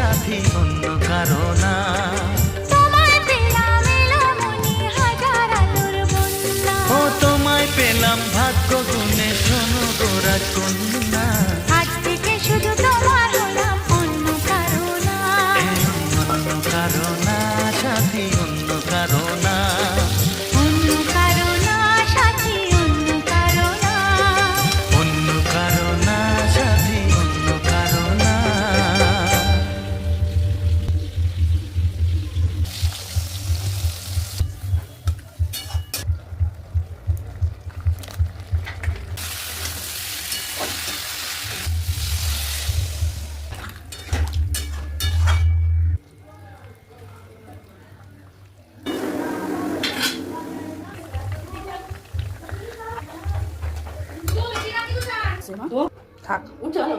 সাথী অন্য কারো না। তোমায় পেলাম এলো মনে হাজার আলোর বন্যা। ও তোমায় পেলাম ভাগ্য গুণে শোনো গো রাজকন্যা। আজ থেকে শুধু তোমার হলাম অন্য কারো না। অন্য কারো না সাথী অন্য কারো না। অন্য কারো না সাথী অন্য কারো না। অন্য কারো না সাথী অন্য কারো না। থাক, চলো।